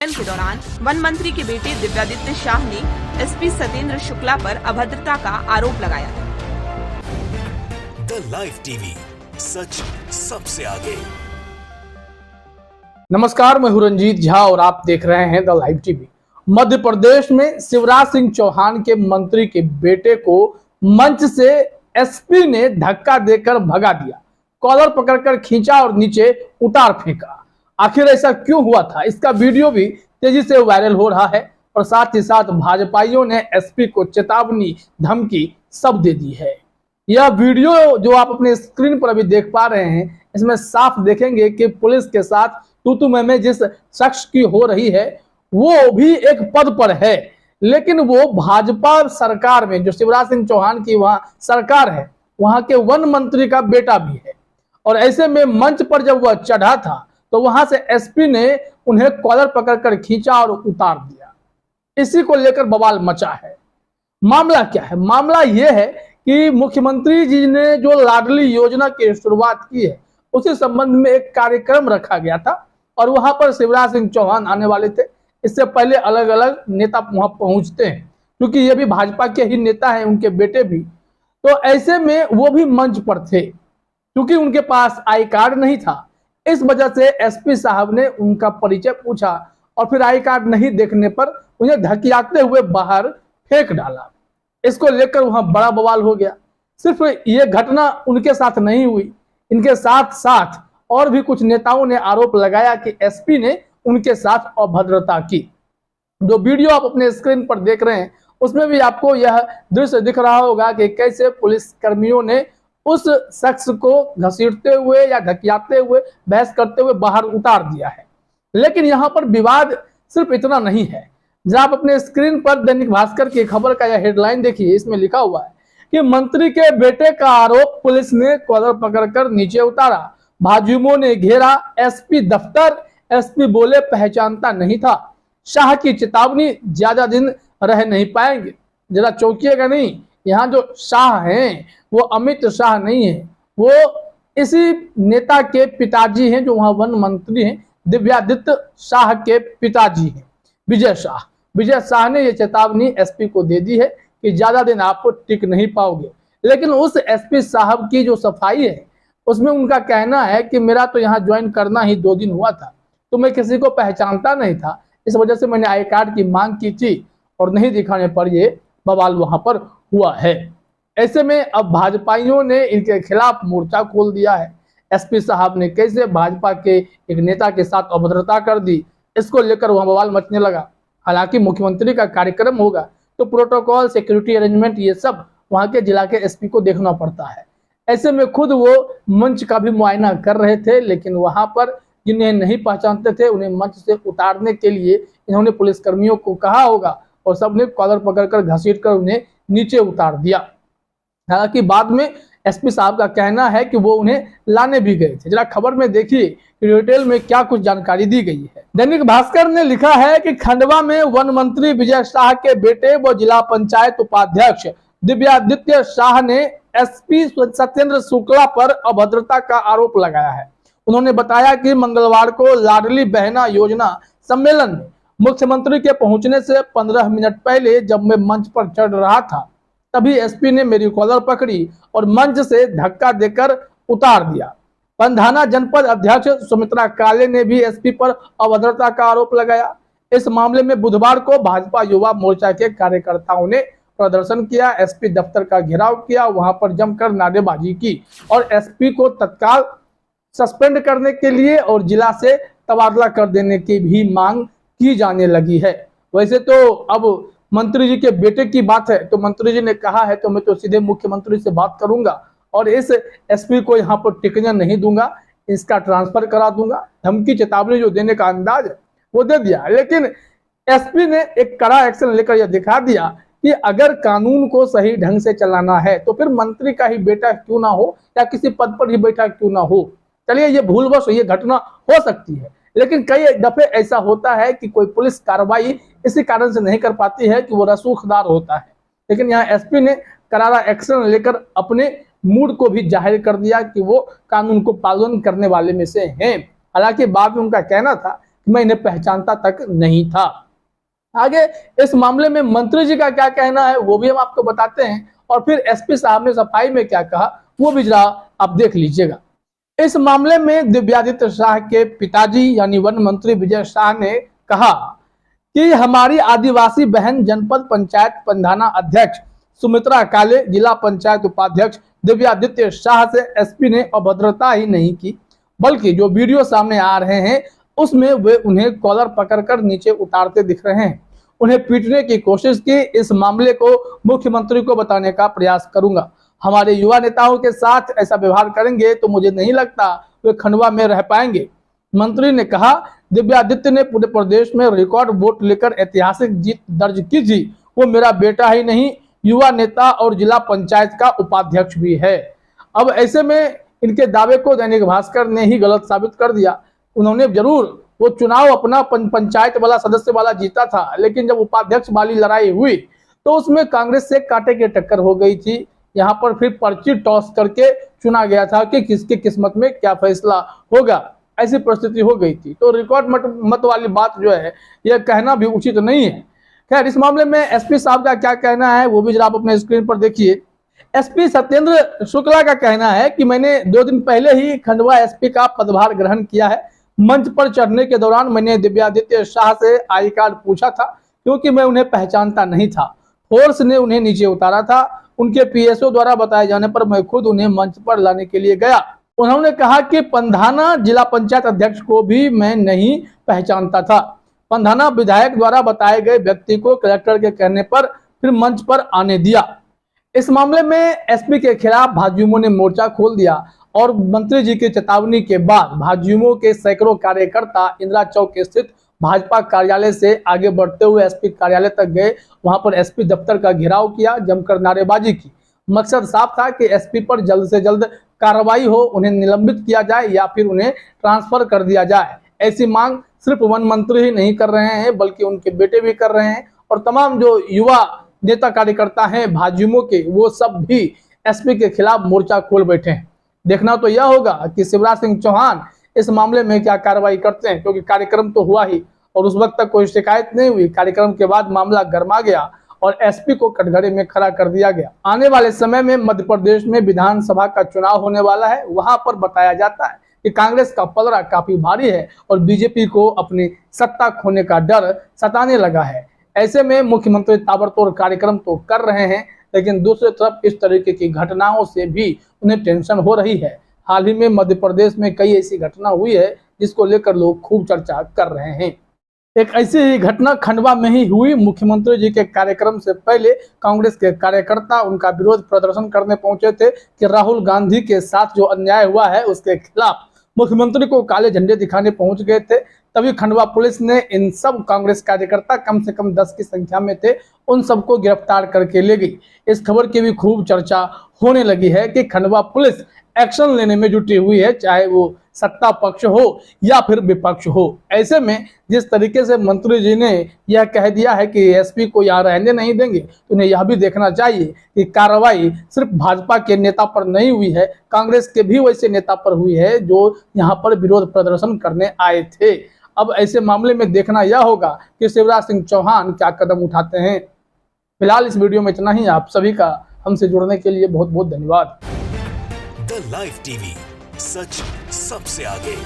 के दौरान वन मंत्री के बेटे दिव्यादित्य शाह ने एसपी सत्येंद्र शुक्ला पर अभद्रता का आरोप लगाया था। द लाइव टीवी, सच सबसे आगे। नमस्कार, मैं हूं रंजीत झा और आप देख रहे हैं the live TV. Madhya Pradesh में शिवराज सिंह चौहान के मंत्री के बेटे को मंच से एसपी ने धक्का देकर भगा दिया, कॉलर पकड़कर खींचा और नीचे उतार फेंका। आखिर ऐसा क्यों हुआ था, इसका वीडियो भी तेजी से वायरल हो रहा है और साथ ही साथ भाजपाइयों ने एसपी को चेतावनी, धमकी सब दे दी है। यह वीडियो जो आप अपने स्क्रीन पर अभी देख पा रहे हैं, इसमें साफ देखेंगे कि पुलिस के साथ तू में जिस शख्स की हो रही है वो भी एक पद पर है, लेकिन वो भाजपा सरकार में, जो शिवराज सिंह चौहान की वहां सरकार है, वहां के वन मंत्री का बेटा भी है। और ऐसे में मंच पर जब वह चढ़ा था तो वहां से एसपी ने उन्हें कॉलर पकड़कर खींचा और उतार दिया। इसी को लेकर बवाल मचा है। मामला क्या है? मामला यह है कि मुख्यमंत्री जी ने जो लाडली योजना की शुरुआत की है, उसी संबंध में एक कार्यक्रम रखा गया था और वहां पर शिवराज सिंह चौहान आने वाले थे। इससे पहले अलग अलग नेता वहां पहुंचते हैं, क्योंकि ये भी भाजपा के ही नेता हैं, उनके बेटे भी। तो ऐसे में वो भी मंच पर थे, क्योंकि उनके पास आई कार्ड नहीं था। इस वजह से एसपी साहब ने उनका परिचय पूछा और फिर आई कार्ड नहीं देखने पर उन्हें धकियाते हुए बाहर फेंक डाला। इसको लेकर वहां बड़ा बवाल हो गया। सिर्फ ये घटना उनके साथ नहीं हुई, इनके साथ साथ और भी कुछ नेताओं ने आरोप लगाया कि एसपी ने उनके साथ अभद्रता की। जो वीडियो आप अपने स्क्रीन पर देख रहे हैं, उसमें भी आपको यह दृश्य दिख रहा होगा कि कैसे पुलिस कर्मियों ने उस शख्स को घसीटते हुए या धकियाते हुए, बहस करते हुए बाहर उतार दिया है। लेकिन यहाँ पर विवाद सिर्फ इतना नहीं है। जब आप अपने स्क्रीन पर दैनिक भास्कर की खबर का यह हेडलाइन देखिए, इसमें लिखा हुआ है कि मंत्री के बेटे का आरोप, पुलिस ने कॉलर पकड़कर नीचे उतारा, भाजयुमों ने घेरा एसपी दफ्तर, एसपी बोले पहचानता नहीं था, शाह की चेतावनी, ज्यादा दिन रह नहीं पाएंगे, जरा चौंकिएगा नहीं। यहाँ जो शाह हैं वो अमित शाह नहीं है, वो इसी नेता के पिताजी हैं जो वहां वन मंत्री हैं, दिव्यादित्य शाह के पिताजी हैं, विजय शाह। विजय शाह ने यह चेतावनी एसपी को दे दी है कि ज्यादा दिन आप टिक नहीं पाओगे। लेकिन उस एसपी साहब की जो सफाई है, उसमें उनका कहना है कि मेरा तो यहाँ ज्वाइन करना ही 2 दिन हुआ था, तो मैं किसी को पहचानता नहीं था, इस वजह से मैंने आई कार्ड की मांग की थी और नहीं दिखाने पर ये बवाल वहां पर हुआ है। ऐसे में अब भाजपाइयों ने इनके खिलाफ मोर्चा खोल दिया है। एसपी साहब ने कैसे भाजपा के एक नेता के साथ अभद्रता कर दी, इसको लेकर वहां बवाल मचने लगा। हालांकि मुख्यमंत्री का कार्यक्रम होगा तो प्रोटोकॉल, सिक्योरिटी अरेंजमेंट, ये सब वहां के जिला के एसपी को देखना पड़ता है। ऐसे में खुद वो मंच का भी मुआयना कर रहे थे, लेकिन वहां पर जिन्हें नहीं पहचानते थे उन्हें मंच से उतारने के लिए इन्होंने पुलिसकर्मियों को कहा होगा और सबने कॉलर पकड़कर घसीट कर उन्हें नीचे उतार दिया। हालांकि बाद में एसपी साहब का कहना है कि वो उन्हें लाने भी गए थे। जरा खबर में देखिए कि डिटेल में क्या कुछ जानकारी दी गई है। दैनिक भास्कर ने लिखा है कि खंडवा में वन मंत्री विजय शाह के बेटे व जिला पंचायत उपाध्यक्ष दिव्यादित्य शाह ने एसपी सत्येंद्र शुक्ला पर अभद्रता का आरोप लगाया है। उन्होंने बताया कि मंगलवार को लाडली बहना योजना सम्मेलन में मुख्यमंत्री के पहुंचने से 15 मिनट पहले जब मैं मंच पर चढ़ रहा था, तभी एसपी ने मेरी कॉलर पकड़ी और मंच से धक्का देकर उतार दिया। पंधाना जनपद अध्यक्ष सुमित्रा काले ने भी एसपी पर अभद्रता का आरोप लगाया। इस मामले में बुधवार को भाजपा युवा मोर्चा के कार्यकर्ताओं ने प्रदर्शन किया, एसपी दफ्तर का घेराव किया, वहां पर जमकर नारेबाजी की और एसपी को तत्काल सस्पेंड करने के लिए और जिला से तबादला कर देने की भी मांग की जाने लगी है। वैसे तो अब मंत्री जी के बेटे की बात है, तो मंत्री जी ने कहा है तो मैं तो सीधे मुख्यमंत्री से बात करूंगा और इस एसपी को यहाँ पर टिकने नहीं दूंगा, इसका ट्रांसफर करा दूंगा। धमकी, चेतावनी जो देने का अंदाज है वो दे दिया। लेकिन एसपी ने एक कड़ा एक्शन लेकर यह दिखा दिया कि अगर कानून को सही ढंग से चलाना है तो फिर मंत्री का ही बेटा क्यों ना हो या किसी पद पर ही बैठा क्यों ना हो। चलिए, ये भूलवश ये घटना हो सकती है, लेकिन कई दफे ऐसा होता है कि कोई पुलिस कार्रवाई इसी कारण से नहीं कर पाती है कि वो रसूखदार होता है। लेकिन यहाँ एसपी ने करारा एक्शन लेकर अपने मूड को भी जाहिर कर दिया कि वो कानून को पालन करने वाले में से हैं। हालांकि बाद में उनका कहना था मैं इन्हें पहचानता तक नहीं था। आगे इस मामले में मंत्री जी का क्या कहना है वो भी हम आपको बताते हैं, और फिर एसपी साहब ने सफाई में क्या कहा वो भी जरा आप देख लीजिएगा। इस मामले में दिव्यादित्य शाह के पिताजी यानी वन मंत्री विजय शाह ने कहा कि हमारी आदिवासी बहन जनपद पंचायत पंधाना अध्यक्ष सुमित्रा काले, जिला पंचायत उपाध्यक्ष दिव्यादित्य शाह से एसपी ने अभद्रता ही नहीं की, बल्कि जो वीडियो सामने आ रहे हैं उसमें वे उन्हें कॉलर पकड़कर नीचे उतारते दिख रहे हैं, उन्हें पीटने की कोशिश की। इस मामले को मुख्यमंत्री को बताने का प्रयास करूंगा। हमारे युवा नेताओं के साथ ऐसा व्यवहार करेंगे तो मुझे नहीं लगता वे खंडवा में रह पाएंगे। मंत्री ने कहा, दिव्यादित्य ने पूरे प्रदेश में रिकॉर्ड वोट लेकर ऐतिहासिक जीत दर्ज की थी। वो मेरा बेटा ही नहीं, युवा नेता और जिला पंचायत का उपाध्यक्ष भी है। अब ऐसे में इनके दावे को दैनिक भास्कर ने ही गलत साबित कर दिया। उन्होंने जरूर वो चुनाव अपना पंचायत वाला सदस्य वाला जीता था, लेकिन जब उपाध्यक्ष वाली लड़ाई हुई तो उसमें कांग्रेस से कांटे की टक्कर हो गई थी। यहाँ पर फिर पर्ची टॉस करके चुना गया था कि किसके किस्मत में क्या फैसला होगा, ऐसी परिस्थिति हो गई थी। तो रिकॉर्ड मत वाली बात जो है यह कहना भी उचित नहीं है। खैर, इस मामले में एसपी साहब का क्या कहना है वो भी जरा आप अपने स्क्रीन पर देखिए। एसपी सत्येंद्र शुक्ला का कहना है कि मैंने 2 दिन पहले ही खंडवा एसपी का पदभार ग्रहण किया है। मंच पर चढ़ने के दौरान मैंने दिव्यादित्य शाह से आई कार्ड पूछा था, क्योंकि मैं उन्हें पहचानता नहीं था। फोर्स ने उन्हें नीचे उतारा था। उनके पीएसओ द्वारा बताए जाने पर मैं खुद उन्हें मंच पर लाने के लिए गया। उन्होंने कहा कि पंधाना जिला पंचायत अध्यक्ष को भी मैं नहीं पहचानता था। पंधाना विधायक द्वारा बताए गए व्यक्ति को कलेक्टर के कहने पर फिर मंच पर आने दिया। इस मामले में एसपी के खिलाफ भाजयुमो ने मोर्चा खोल दिया और मंत्री जी की चेतावनी के बाद भाजयुमो के सैकड़ों कार्यकर्ता इंदिरा चौक स्थित भाजपा कार्यालय से आगे बढ़ते हुए एसपी कार्यालय तक गए। वहां पर एसपी दफ्तर का घेराव किया, जमकर नारेबाजी की। मकसद साफ था कि एसपी पर जल्द से जल्द कार्रवाई हो, उन्हें निलंबित किया जाए या फिर उन्हें ट्रांसफर कर दिया जाए। ऐसी मांग सिर्फ वन मंत्री ही नहीं कर रहे हैं, बल्कि उनके बेटे भी कर रहे हैं, और तमाम जो युवा नेता कार्यकर्ता हैं भाजयुमो के, वो सब भी एसपी के खिलाफ मोर्चा खोल बैठे हैं। देखना तो यह होगा कि शिवराज सिंह चौहान इस मामले में क्या कार्रवाई करते हैं, क्योंकि कार्यक्रम तो हुआ ही और उस वक्त तक कोई शिकायत नहीं हुई। कार्यक्रम के बाद मामला गर्मा गया और एसपी को कटघरे में खड़ा कर दिया गया। आने वाले समय में मध्य प्रदेश में विधानसभा का चुनाव होने वाला है। वहां पर बताया जाता है कि कांग्रेस का पलड़ा काफी भारी है और बीजेपी को अपनी सत्ता खोने का डर सताने लगा है। ऐसे में मुख्यमंत्री ताबड़तोड़ कार्यक्रम तो कर रहे हैं, लेकिन दूसरी तरफ इस तरीके की घटनाओं से भी उन्हें टेंशन हो रही है। हाल ही में मध्य प्रदेश में कई ऐसी घटना हुई है जिसको लेकर लोग खूब चर्चा कर रहे हैं। एक ऐसी ही घटना खंडवा में ही हुई। मुख्यमंत्री जी के कार्यक्रम से पहले कांग्रेस के कार्यकर्ता उनका विरोध प्रदर्शन करने पहुंचे थे कि राहुल गांधी के साथ जो अन्याय हुआ है उसके खिलाफ मुख्यमंत्री को काले झंडे दिखाने पहुंच गए थे। तभी खंडवा पुलिस ने इन सब कांग्रेस कार्यकर्ता, कम से कम 10 की संख्या में थे, उन सबको गिरफ्तार करके ले गई। इस खबर की भी खूब चर्चा होने लगी है कि खंडवा पुलिस एक्शन लेने में जुटी हुई है, चाहे वो सत्ता पक्ष हो या फिर विपक्ष हो। ऐसे में जिस तरीके से मंत्री जी ने यह कह दिया है कि एसपी को यहाँ रहने नहीं देंगे, तो उन्हें यह भी देखना चाहिए कि कार्रवाई सिर्फ भाजपा के नेता पर नहीं हुई है, कांग्रेस के भी वैसे नेता पर हुई है जो यहाँ पर विरोध प्रदर्शन करने आए थे। अब ऐसे मामले में देखना यह होगा कि शिवराज सिंह चौहान क्या कदम उठाते हैं। फिलहाल इस वीडियो में इतना ही। आप सभी का हमसे जुड़ने के लिए बहुत बहुत धन्यवाद। द लाइव टीवी, सच सबसे आगे।